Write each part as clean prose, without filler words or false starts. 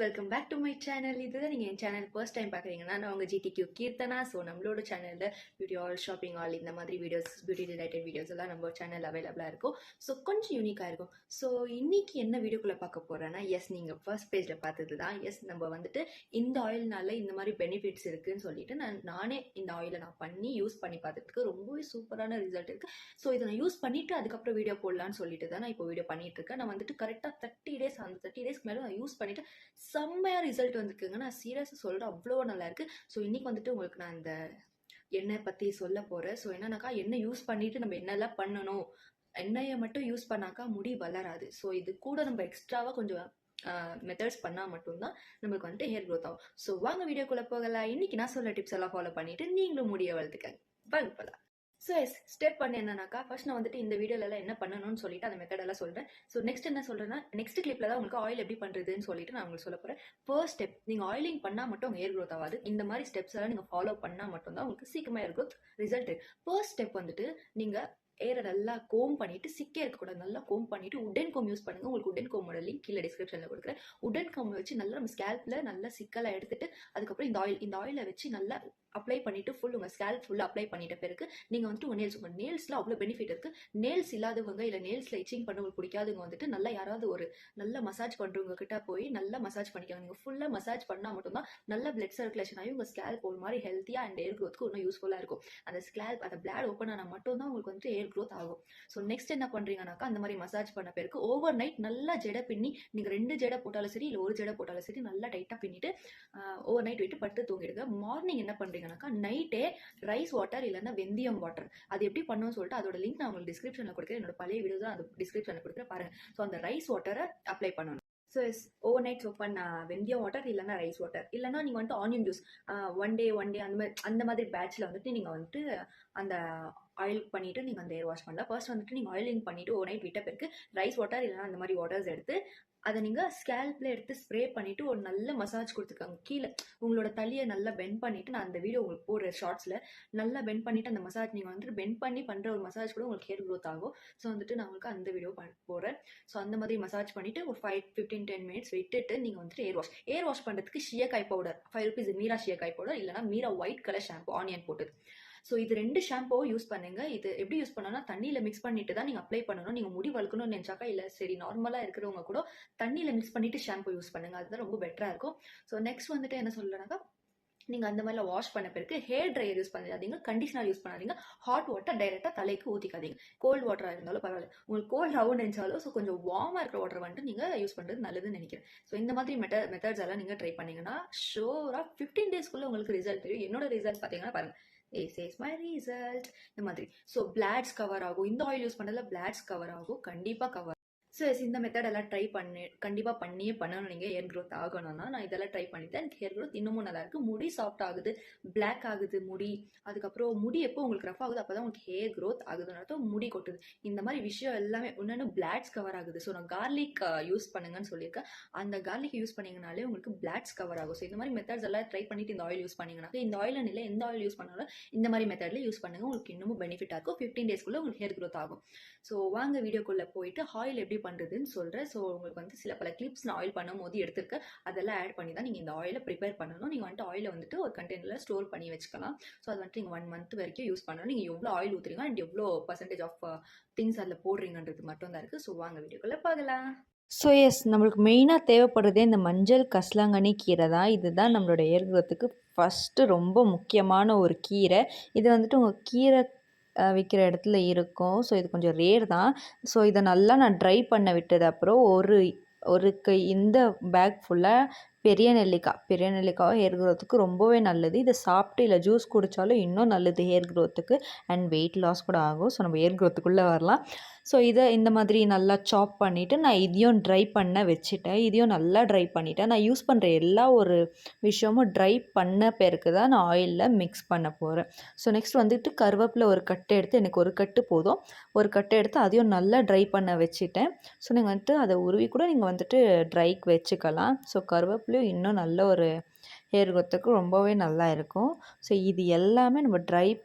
Welcome back to my channel. இதுதான் நீங்கள் என் channel first time பார்க்குறீங்கன்னா நான் உங்கள் ஜிடிக்யூ கீர்த்தனா. ஸோ நம்மளோட சேனலில் பியூட்டி ஆல், ஷாப்பிங் ஆல், இந்த மாதிரி வீடியோஸ், பியூட்டி ரிலேட்டட் வீடியோஸ் எல்லாம் நம்ம சேனல் அவைலபிளாக இருக்கும். ஸோ கொஞ்சம் யூனிக்காக இருக்கும். ஸோ இன்னைக்கு என்ன வீடியோக்குள்ளே பார்க்க போகிறேன்னா, எஸ் நீங்கள் ஃபர்ஸ்ட் பேஜில் பார்த்தது தான். எஸ் நம்ம வந்துட்டு இந்த ஆயில்னால இந்த மாதிரி பெனிஃபிட்ஸ் இருக்குதுன்னு சொல்லிட்டு நானே இந்த ஆயிலை நான் பண்ணி யூஸ் பண்ணி பார்த்துட்டு ரொம்பவே சூப்பரான ரிசல்ட் இருக்குது. ஸோ இதை நான் யூஸ் பண்ணிவிட்டு அதுக்கப்புறம் வீடியோ போடலான்னு சொல்லிட்டு தான் நான் இப்போ வீடியோ பண்ணிட்டு இருக்கேன். நான் வந்துட்டு கரெக்டாக 30 டேஸ், அந்த 30 டேஸ்க்கு மேலே நான் யூஸ் பண்ணிவிட்டு செம்மையாக ரிசல்ட் வந்துருக்குங்க. நான் சீரியஸாக சொல்கிறேன், அவ்வளோ நல்லா இருக்குது. ஸோ இன்றைக்கி வந்துட்டு உங்களுக்கு நான் இந்த எண்ணெய் பற்றி சொல்ல போகிறேன். ஸோ என்னன்னாக்கா, எண்ணெய் யூஸ் பண்ணிவிட்டு நம்ம என்னெல்லாம் பண்ணணும், எண்ணெயை மட்டும் யூஸ் பண்ணாக்கா முடி வளராது. ஸோ இது கூட நம்ம எக்ஸ்ட்ராவாக கொஞ்சம் மெத்தட்ஸ் பண்ணால் மட்டும்தான் நம்மளுக்கு வந்துட்டு ஹேர் க்ரோத் ஆகும். ஸோ வாங்க வீடியோக்குள்ளே போகலாம். இன்றைக்கி நான் சொல்ல டிப்ஸ் எல்லாம் ஃபாலோ பண்ணிவிட்டு நீங்களும் முடிய வளர்த்துக்கங்க. வாங்க. ஸோ ஸ்டெப் பண்ணி என்னன்னாக்கா, ஃபர்ஸ்ட் நான் வந்துட்டு இந்த வீடியோவில் என்ன பண்ணணும்னு சொல்லிட்டு அந்த மெத்தடெல்லாம் சொல்கிறேன். ஸோ நெக்ஸ்ட் என்ன சொல்கிறேன்னா, நெக்ஸ்ட் கிளிப்பில் தான் உங்களுக்கு ஆயில் எப்படி பண்ணுறதுன்னு சொல்லிட்டு நான் உங்களுக்கு சொல்ல போகிறேன். ஃபர்ஸ்ட் ஸ்டெப், நீங்கள் ஆயிலிங் பண்ணால் மட்டும் உங்கள் ஹேர் க்ரோத் ஆகாது. இந்த மாதிரி ஸ்டெப்ஸ் எல்லாம் நீங்கள் ஃபாலோ பண்ணால் மட்டும்தான் உங்களுக்கு சீக்கிரமாக hair growth result. First step வந்துட்டு நீங்கள் ஏரை நல்லா கோம் பண்ணிட்டு, சிக்கே இருக்கக்கூடாது, நல்லா கோம் பண்ணிட்டு உடன் கோம் யூஸ் பண்ணுங்க. உங்களுக்கு உடன் கோமோட லிங்க் கீழே டிஸ்கிரிப்ஷனில் கொடுக்குறேன். உடன் கோம் வச்சு நல்லா நம்ம ஸ்கேல்ப்ல நல்லா சிக்கலாக எடுத்துட்டு, அதுக்கப்புறம் இந்த ஆயிலை வச்சு நல்லா அப்ளை பண்ணிட்டு ஃபுல் உங்கள் ஸ்கேல்ப் ஃபுல்லாக அப்ளை பண்ணிட்ட பிறகு நீங்கள் வந்துட்டு உங்கள் நேல்ஸில் அவ்வளோ பெனிஃபிட் இருக்குது. நேல்ஸ் இல்லாதவங்க இல்லை நேல்ஸில் இச்சிங் பண்ணவங்களுக்கு பிடிக்காதவங்க வந்துட்டு நல்லா யாராவது ஒரு நல்ல மசாஜ் பண்ணுறவங்க கிட்ட போய் நல்லா மசாஜ் பண்ணிக்காங்க. நீங்கள் ஃபுல்லாக மசாஜ் பண்ணால் மட்டும்தான் நல்ல பிளட் சர்க்குலேஷன் ஆகி உங்கள் ஸ்கேல்ப் ஒரு மாதிரி ஹெல்த்தியாக அண்ட் ஹேர் க்ரோத்துக்கு இன்னும் யூஸ்ஃபுல்லாக இருக்கும். அந்த ஸ்கேல்ப், அந்த பிளாட் ஓப்பன் ஆனால் மட்டும்தான் உங்களுக்கு வந்துட்டு ஹேர் க்ரோத் ஆகும். ஸோ நெக்ஸ்ட் என்ன பண்ணுறீங்கன்னாக்கா, அந்த மாதிரி மசாஜ் பண்ண பிறகு ஓவர் நைட் நல்லா ஜடை பின்னி, நீங்கள் 2 ஜடை போட்டாலும் சரி இல்லை 1 ஜடை போட்டாலும் சரி, நல்லா டைட்டாக பின்னிட்டு ஓவர் நைட் விட்டு படுத்து தூங்கிடுங்க. மார்னிங் என்ன பண்ணுறீங்கன்னாக்கா, நைட்டே ரைஸ் வாட்டர் இல்லைன்னா வெந்தயம் வாட்டர், அது எப்படி பண்ணணும்னு சொல்லிட்டு அதோட லிங்க் நான் உங்களுக்கு டிஸ்கிரிப்ஷனில் கொடுக்குறேன். என்னோட பழைய வீடியோ தான் அது டிஸ்கிரிப்ஷனில் கொடுக்குறேன், பாருங்க. ஸோ அந்த ரைஸ் வாட்டரை அப்ளை பண்ணணும். ஸோ ஓவர் நைட் சோப் பண்ண வெந்தயம் வாட்டர் இல்லைன்னா ரைஸ் வாட்டர், இல்லைன்னா நீங்கள் வந்துட்டு ஆனியன் ஜூஸ் ஒன் டே அந்த மாதிரி பேட்சில் வந்துட்டு நீங்கள் வந்துட்டு அந்த ஆயில் பண்ணிவிட்டு நீங்கள் அந்த ஹேர் வாஷ் பண்ணலாம். ஃபர்ஸ்ட் வந்துட்டு நீங்கள் ஆயிலிங் பண்ணிவிட்டு ஓவர் நைட் விட்ட பிறகு ரைஸ் வாட்டர் இல்லைன்னா அந்த மாதிரி வாட்டர்ஸ் எடுத்து அதை நீங்கள் ஸ்கேல்பில் எடுத்து ஸ்ப்ரே பண்ணிவிட்டு ஒரு நல்ல மசாஜ் கொடுத்துருக்காங்க. கீழே உங்களோட தலையை நல்லா பெண்ட் பண்ணிவிட்டு, நான் அந்த வீடியோ உங்களுக்கு போடுற ஷார்ட்ஸில் நல்லா பெண்ட் பண்ணிவிட்டு அந்த மசாஜ் நீங்கள் வந்துட்டு பெண்ட் பண்ணி பண்ணுற ஒரு மசாஜ் கூட உங்களுக்கு ஹேர் க்ரோத் ஆகும். ஸோ வந்துட்டு நான் உங்களுக்கு அந்த வீடியோ போடுறேன். ஸோ அந்த மாதிரி மசாஜ் பண்ணிவிட்டு ஒரு 15-10 மினிட்ஸ் விட்டுட்டு நீங்கள் வந்துட்டு ஹேர் வாஷ் பண்ணுறதுக்கு ஷியக்காய் பவுடர், 5 rupees மீரா ஷியக்காய் பவுடர் இல்லைனா Meera white colour shampoo onion போட்டது. ஸோ இது 2 ஷாம்புவும் யூஸ் பண்ணுங்க. இது எப்படி யூஸ் பண்ணணும்னா, தண்ணியில் மிக்ஸ் பண்ணிட்டு தான் நீங்கள் அப்ளை பண்ணணும். நீங்கள் முடி வளர்க்கணும்னு நினச்சாக்கா, இல்லை சரி நார்மலாக இருக்கிறவங்க கூட தண்ணியில் மிக்ஸ் பண்ணிட்டு ஷாம்பு யூஸ் பண்ணுங்க. அதுதான் ரொம்ப பெட்டராக இருக்கும். ஸோ நெக்ஸ்ட் வந்துட்டு என்ன சொல்லணும்னாக்கா, நீங்கள் அந்த மாதிரிலாம் வாஷ் பண்ண பிறகு ஹேர் ட்ரையர் யூஸ் பண்ணாதீங்க, கண்டிஷனர் யூஸ் பண்ணாதீங்க. ஹாட் வாட்டர் டைரெக்டாக தலைக்கு ஊற்றிக்காதீங்க. கோல்டு வாட்டராக இருந்தாலும் பரவாயில்ல, உங்களுக்கு கோல்டு ஆகும் நினைச்சாலும் ஸோ கொஞ்சம் வார்மாக இருக்கிற வாட்டர் வந்துட்டு நீங்கள் யூஸ் பண்ணுறது நல்லதுன்னு நினைக்கிறேன். ஸோ இந்த மாதிரி மெத்தட்ஸ் எல்லாம் நீங்கள் ட்ரை பண்ணிங்கன்னா ஷோராக 15 டேஸ்க்குள்ளே உங்களுக்கு ரிசல்ட் தெரியும். என்னோட ரிசல்ட் பார்த்தீங்கன்னா பாருங்கள், this is my result. இந்த மாதிரி ஸோ பிளாட்ஸ் கவர் ஆகும். இந்த ஆயில் யூஸ் பண்ணதில் பிளாட்ஸ் கவர் ஆகும், கண்டிப்பாக கவர். ஸோ இந்த மெத்தட் எல்லாம் ட்ரை கண்டிப்பாக பண்ணணும். நீங்கள் ஹேர் க்ரோத் ஆகணும்னா நான் இதெல்லாம் ட்ரை பண்ணிவிட்டேன். எனக்கு ஹேர் க்ரோத் இன்னமும் நல்லா இருக்குது. முடி சாஃப்ட் ஆகுது, பிளாக் ஆகுது முடி. அதுக்கப்புறம் முடி எப்போ உங்களுக்கு ரஃப் ஆகுது அப்போ தான் உங்களுக்கு ஹேர் க்ரோத் ஆகுதுன்னு முடி கொட்டுது. இந்த மாதிரி விஷயம் எல்லாமே ஒன்று பிளாட்ஸ் கவர் ஆகுது. ஸோ நான் கார்லிக் யூஸ் பண்ணுங்கன்னு சொல்லியிருக்கேன். அந்த கார்லிக் யூஸ் பண்ணிங்கனாலே உங்களுக்கு பிளாட்ஸ் கவர் ஆகும். ஸோ இந்த மாதிரி மெத்தட்ஸ் எல்லாம் ட்ரை பண்ணிவிட்டு இந்த ஆயில் யூஸ் பண்ணிங்கன்னா, இந்த ஆயிலில் இல்லை எந்த ஆயில் யூஸ் பண்ணாலும் இந்த மாதிரி மெத்தடில் யூஸ் பண்ணுங்கள். உங்களுக்கு இன்னமும் பெனிஃபிட்டாக இருக்கும். 15 டேஸ்க்குள்ளே உங்களுக்கு ஹேர் க்ரோத் ஆகும். ஸோ வாங்க வீடியோக்குள்ளே போயிட்டு ஆயில் எப்படி பண்ணுறதுன்னு சொல்கிறேன். ஸோ உங்களுக்கு வந்து பல கிளிப்ஸ் நான் ஆயில் பண்ணும் போது எடுத்திருக்கேன். அதெல்லாம் ஆட் பண்ணி தான் நீங்கள் இந்த ஆயிலை ப்ரிப்பேர் பண்ணணும். நீங்கள் வந்துட்டு ஆயிலை வந்துட்டு ஒரு கண்டெய்னரில் ஸ்டோர் பண்ணி வச்சுக்கலாம். ஸோ அது வந்துட்டு நீங்கள் 1 month வரைக்கும் யூஸ் பண்ணணும். நீங்கள் எவ்வளோ ஆயில் ஊற்றுறீங்க அண்ட் எவ்வளோ பர்சன்டேஜ் ஆஃப் திங்ஸ் அதில் போடுறீங்கன்றது மட்டும் தான் இருக்குது. ஸோ வாங்க வீடியோக்குள்ளே பார்க்கலாம். ஸோ நம்மளுக்கு மெயினாக தேவைப்படுறதே இந்த மஞ்சள் கசலாங்கண்ணி கீரை தான். இதுதான் நம்மளோட ஹேர் க்ரோத்துக்கு ஃபஸ்ட்டு ரொம்ப முக்கியமான ஒரு கீரை. இது வந்துட்டு உங்கள் கீரை விற்கிற இடத்துல இருக்கும். ஸோ இது கொஞ்சம் ரேர் தான். ஸோ இதை நல்லா நான் ட்ரை பண்ண விட்டது அப்புறம் ஒரு இந்த பேக் ஃபுல்லாக பெரிய நெல்லிக்காய் ஹேர் க்ரோத்துக்கு ரொம்பவே நல்லது. இதை சாப்பிட்டு இல்லை ஜூஸ் குடித்தாலும் இன்னும் நல்லது ஹேர் க்ரோத்துக்கு அண்ட் வெயிட் லாஸ் கூட ஆகும். ஸோ நம்ம ஹேர் க்ரோத்துக்குள்ளே வரலாம். ஸோ இதை இந்த மாதிரி நல்லா சாப் பண்ணிவிட்டு நான் இதையும் ட்ரை பண்ண வச்சுட்டேன். இதையும் நல்லா ட்ரை பண்ணிவிட்டேன். நான் யூஸ் பண்ணுற எல்லா ஒரு விஷயமும் ட்ரை பண்ண பிறகு தான் நான் ஆயிலில் மிக்ஸ் பண்ண போகிறேன். ஸோ நெக்ஸ்ட் வந்துட்டு கருவேப்பிலை ஒரு கட்டு எடுத்து, எனக்கு ஒரு கட்டு போதும், ஒரு கட்டு எடுத்து அதையும் நல்லா ட்ரை பண்ண வச்சுட்டேன். ஸோ நீங்கள் வந்துட்டு அதை உருவி கூட நீங்கள் வந்துட்டு ட்ரைக்கு வச்சுக்கலாம். ஸோ கருவேப்பிலையும் இன்னும் நல்ல ஒரு ஹேர் க்ரோத்துக்கு ரொம்பவே நல்லா இருக்கும். ஸோ இது எல்லாமே நம்ம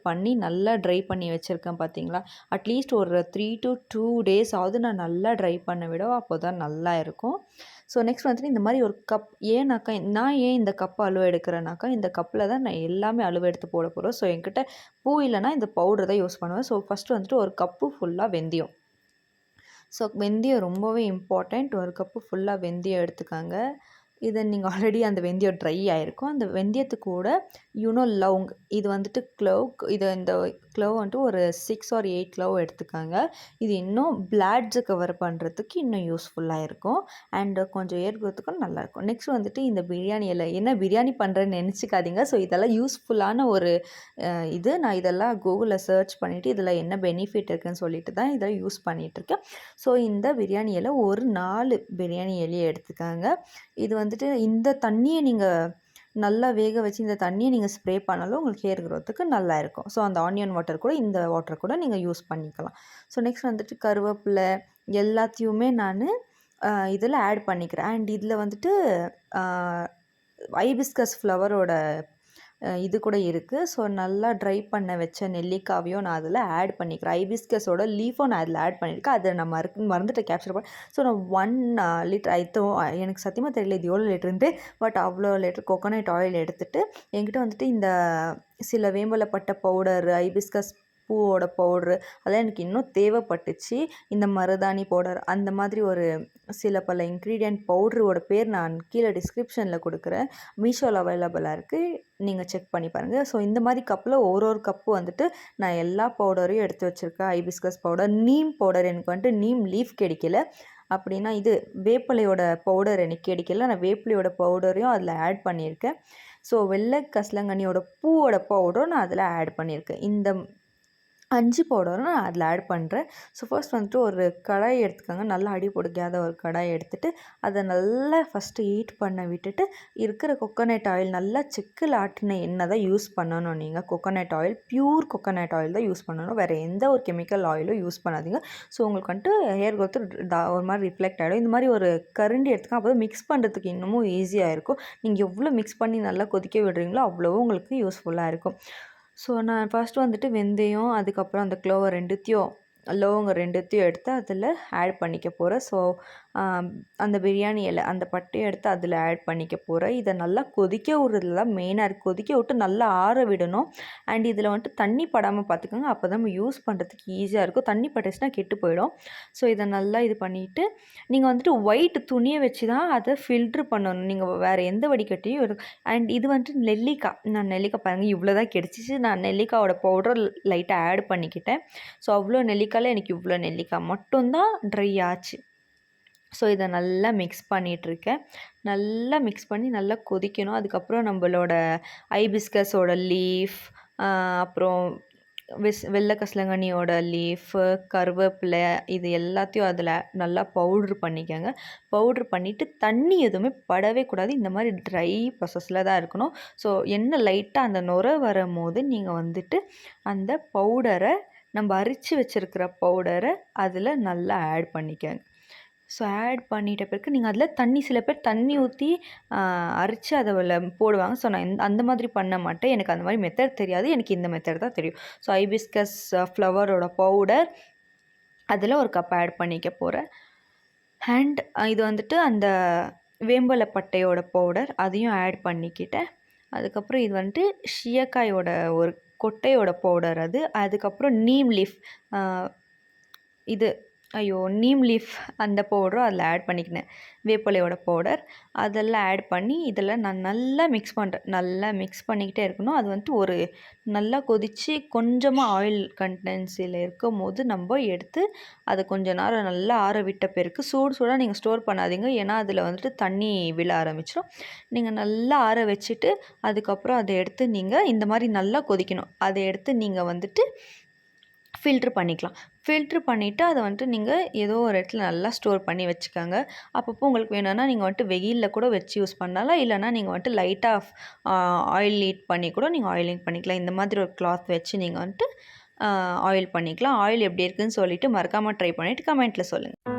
நல்லா ட்ரை பண்ணி வச்சுருக்கேன் பார்த்தீங்களா? அட்லீஸ்ட் ஒரு 3 to 2 டேஸ் ஆவது நான் நல்லா ட்ரை பண்ண விட அப்போ தான் நல்லா இருக்கும். ஸோ நெக்ஸ்ட் வந்துட்டு இந்த மாதிரி ஒரு கப் நான் ஏன் இந்த கப் அளவு எடுக்கிறேன்னாக்கா, இந்த கப்பில் தான் நான் எல்லாமே அளவு எடுத்து போட போகிறோம். ஸோ என்கிட்ட பூ இல்லைனா இந்த பவுடர் தான் யூஸ் பண்ணுவேன். ஸோ ஃபஸ்ட்டு வந்துட்டு ஒரு கப்பு ஃபுல்லாக வெந்தயம். ஸோ வெந்தயம் ரொம்பவே இம்பார்ட்டண்ட். ஒரு கப்பு ஃபுல்லாக வெந்தயம் எடுத்துக்கோங்க. இதை நீங்கள் ஆல்ரெடி அந்த வெந்தயம் ட்ரை ஆகிருக்கும். அந்த வெந்தயத்து கூட லவங், இது வந்துட்டு இந்த க்ளவ் வந்துட்டு ஒரு 6 or 8 க்ளவ் எடுத்துக்கோங்க. இது இன்னும் பிளாட்ஸை கவர் பண்ணுறதுக்கு இன்னும் யூஸ்ஃபுல்லாக இருக்கும். அண்டு கொஞ்சம் ஏர் க்ரோத்துக்கும் நல்லாயிருக்கும். நெக்ஸ்ட் வந்துட்டு இந்த பிரியாணி இலை, என்ன பிரியாணி பண்ணுறேன்னு நினச்சிக்காதீங்க. ஸோ இதெல்லாம் யூஸ்ஃபுல்லான ஒரு நான் இதெல்லாம் கூகுளில் சர்ச் பண்ணிவிட்டு இதில் என்ன பெனிஃபிட் இருக்குதுன்னு சொல்லிட்டு தான் இதை யூஸ் பண்ணிகிட்ருக்கேன். ஸோ இந்த பிரியாணி இலை ஒரு 4 பிரியாணி இலையை எடுத்துக்கோங்க. இது வந்துட்டு இந்த தண்ணியை நீங்கள் நல்லா வேக வச்சு இந்த தண்ணியை நீங்கள் ஸ்ப்ரே பண்ணாலும் உங்களுக்கு ஹேர் க்ரோத்துக்கு நல்லா இருக்கும். ஸோ அந்த ஆனியன் வாட்டர் கூட இந்த வாட்டர் கூட நீங்கள் யூஸ் பண்ணிக்கலாம். ஸோ நெக்ஸ்ட் வந்துட்டு கருவேப்பிலை எல்லாத்தையுமே நான் இதில் ஆட் பண்ணிக்கிறேன். அண்ட் இதில் வந்துட்டு ஹைபிஸ்கஸ் ஃப்ளவரோட இது கூட இருக்குது. ஸோ நல்லா ட்ரை பண்ண வச்ச நெல்லிக்காவையும் நான் அதில் ஆட் பண்ணிக்கிறேன். ஹைபிஸ்கஸோட லீஃபும் நான் அதில் ஆட் பண்ணியிருக்கேன். அதை நான் மறந்துட்டு கேப்சர் பண்ணேன். ஸோ நான் 1 லிட்டர் எனக்கு சத்தியமாக தெரியல இது எவ்வளோ லிட்டருன்ட்டு. பட் அவ்வளோ லிட்டர் கோகோனட் ஆயில் எடுத்துகிட்டு என்கிட்ட வந்துட்டு இந்த சில வேம்பலப்பட்ட பவுடர், ஹைபிஸ்கஸ் பூவோட பவுட்ரு அதெல்லாம் எனக்கு இன்னும் தேவைப்பட்டுச்சு. இந்த மருதாணி பவுடர் அந்த மாதிரி ஒரு பல இன்க்ரீடியன்ட் பவுட்ரோட பேர் நான் கீழே டிஸ்கிரிப்ஷனில் கொடுக்குறேன். மீஷோவில் அவைலபிளாக இருக்குது, நீங்கள் செக் பண்ணி பாருங்கள். ஸோ இந்த மாதிரி கப்பில் ஒரு கப்பு வந்துட்டு நான் எல்லா பவுடரையும் எடுத்து வச்சுருக்கேன். ஹைபிஸ்கஸ் பவுடர், நீம் பவுடர், எனக்கு வந்துட்டு நீம் லீஃப் கிடைக்கல. அப்படின்னா இது வேப்பிலையோட பவுடர் எனக்கு கிடைக்கல. நான் வேப்பிலையோட பவுடரையும் அதில் ஆட் பண்ணியிருக்கேன். ஸோ வெள்ளை கசலங்கண்ணியோட பூவோட பவுடரும் நான் அதில் ஆட் பண்ணியிருக்கேன். இந்த 5 பவுடரும் நான் அதில் ஆட் பண்ணுறேன். ஸோ ஃபர்ஸ்ட் வந்துட்டு ஒரு கடாய் எடுத்துக்கோங்க. நல்லா அடி பிடிக்காத ஒரு கடாய் எடுத்துகிட்டு அதை நல்லா ஃபஸ்ட்டு ஹீட் பண்ண விட்டுட்டு இருக்கிற கொக்கோனட் ஆயில், நல்லா செக்கில் ஆட்டின எண்ணெய் தான் யூஸ் பண்ணணும். நீங்கள் coconut oil, pure coconut oil தான் யூஸ் பண்ணணும். வேறு எந்த ஒரு கெமிக்கல் ஆயிலும் யூஸ் பண்ணாதீங்க. ஸோ உங்களுக்கு வந்துட்டு ஹேர் க்ரோத்து ஒரு மாதிரி ரிஃப்ளெக்ட் ஆகிடும். இந்த மாதிரி ஒரு கரண்டி எடுத்துக்கோங்க. அப்போ தான் மிக்ஸ் பண்ணுறதுக்கு இன்னமும் ஈஸியாக இருக்கும். நீங்கள் எவ்வளோ மிக்ஸ் பண்ணி நல்லா கொதிக்க விடுறீங்களோ அவ்வளோ உங்களுக்கு யூஸ்ஃபுல்லாக இருக்கும். ஸோ நான் ஃபஸ்ட்டு வந்துட்டு வெந்தயம், அதுக்கப்புறம் அந்த லவங்க 2த்தையும் எடுத்து அதில் ஆட் பண்ணிக்க போகிறேன். ஸோ அந்த பிரியாணி இலை, அந்த பட்டையை எடுத்து அதில் ஆட் பண்ணிக்க போகிறேன். இதை நல்லா கொதிக்க விடுறதுல தான் மெயினாக இருக்குது. கொதிக்க விட்டு நல்லா ஆற விடணும். அண்ட் இதில் வந்துட்டு தண்ணி படாமல் பார்த்துக்கோங்க. அப்போ தான் நம்ம யூஸ் பண்ணுறதுக்கு ஈஸியாக இருக்கும். தண்ணி பட்டுச்சுன்னா கெட்டு போயிடும். ஸோ இதை நல்லா இது பண்ணிவிட்டு நீங்கள் வந்துட்டு ஒயிட் துணியை வச்சு தான் அதை ஃபில்ட்ரு பண்ணணும். நீங்கள் வேறு எந்த வடிகட்டியும் அண்ட் இது வந்துட்டு நான் நெல்லிக்காய் பாருங்கள் இவ்வளோ தான் கிடச்சிச்சு. நான் நெல்லிக்காயோட பவுடர் லைட்டாக ஆட் பண்ணிக்கிட்டேன். ஸோ அவ்வளோ நெல்லிக்காயில் எனக்கு இவ்வளோ நெல்லிக்காய் மட்டும்தான் ட்ரை ஆச்சு. ஸோ இதை நல்லா மிக்ஸ் பண்ணிகிட்ருக்கேன். நல்லா மிக்ஸ் பண்ணி நல்லா கொதிக்கணும். அதுக்கப்புறம் நம்மளோட ஹைபிஸ்கஸோட லீஃப், அப்புறம் வெள்ளை கசலங்கண்ணியோட லீஃபு, கருவேப்பிலை, இது எல்லாத்தையும் அதில் நல்லா பவுட்ரு பண்ணிக்கோங்க. பவுட்ரு பண்ணிவிட்டு தண்ணி எதுவுமே படவே கூடாது. இந்த மாதிரி ட்ரை ப்ராசஸில் தான் இருக்கணும். ஸோ எண்ணெய் லைட்டாக அந்த நுரை வரும்போது நீங்கள் வந்துட்டு அந்த பவுடரை, நம்ம அரிச்சு வச்சுருக்கிற பவுடரை அதில் நல்லா ஆட் பண்ணிக்கோங்க. ஸோ ஆட் பண்ணிட்ட பிறகு நீங்கள் அதில் சில பேர் தண்ணி ஊற்றி அரைச்சி அதில் போடுவாங்க. ஸோ நான் அந்த மாதிரி பண்ண மாட்டேன். எனக்கு அந்த மாதிரி மெத்தட் தெரியாது. எனக்கு இந்த மெத்தட் தான் தெரியும். ஸோ ஹைபிஸ்கஸ் ஃப்ளவரோட பவுடர் அதில் ஒரு கப் ஆட் பண்ணிக்க போகிறேன். அண்ட் இது வந்துட்டு அந்த வேம்பலப்பட்டையோட பவுடர் அதையும் ஆட் பண்ணிக்கிட்டேன். அதுக்கப்புறம் இது வந்துட்டு ஷியக்காயோட ஒரு கொட்டையோட பவுடர் அதுக்கப்புறம் நீம் லீஃப் அந்த பவுடரும் அதில் ஆட் பண்ணிக்கினேன். வேப்பிலையோட பவுடர் அதெல்லாம் ஆட் பண்ணி இதில் நான் நல்லா மிக்ஸ் பண்ணுறேன். நல்லா மிக்ஸ் பண்ணிக்கிட்டே இருக்கணும். அது வந்துட்டு ஒரு நல்லா கொதித்து கொஞ்சமாக ஆயில் கண்டென்சியில் இருக்கும் போது நம்ம எடுத்து அதை கொஞ்ச நேரம் நல்லா ஆற விட்ட பிறகு சூடாக நீங்கள் ஸ்டோர் பண்ணாதீங்க. ஏன்னா அதில் வந்துட்டு தண்ணி விழ ஆரம்பிச்சிடும். நீங்கள் நல்லா ஆற வச்சுட்டு அதுக்கப்புறம் அதை எடுத்து நீங்கள் இந்த மாதிரி நல்லா கொதிக்கணும். அதை எடுத்து நீங்கள் வந்துட்டு ஃபில்ட்ரு பண்ணிக்கலாம். ஃபில்ட்ரு பண்ணிவிட்டு அதை வந்துட்டு நீங்கள் ஏதோ ஒரு இடத்துல நல்லா ஸ்டோர் பண்ணி வச்சுக்கோங்க. அப்பப்போ உங்களுக்கு வேணும்னா நீங்கள் வந்துட்டு வெயிலில் கூட வச்சு யூஸ் பண்ணலாம். இல்லைனா நீங்கள் வந்துட்டு லைட்டாக ஆயில் ஹீட் பண்ணி கூட நீங்கள் ஆயிலிங் பண்ணிக்கலாம். இந்த மாதிரி ஒரு கிளாத் வச்சு நீங்கள் வந்துட்டு ஆயில் பண்ணிக்கலாம். ஆயில் எப்படி இருக்குதுன்னு சொல்லிவிட்டு மறக்காமல் ட்ரை பண்ணிவிட்டு கமெண்ட்டில் சொல்லுங்கள்.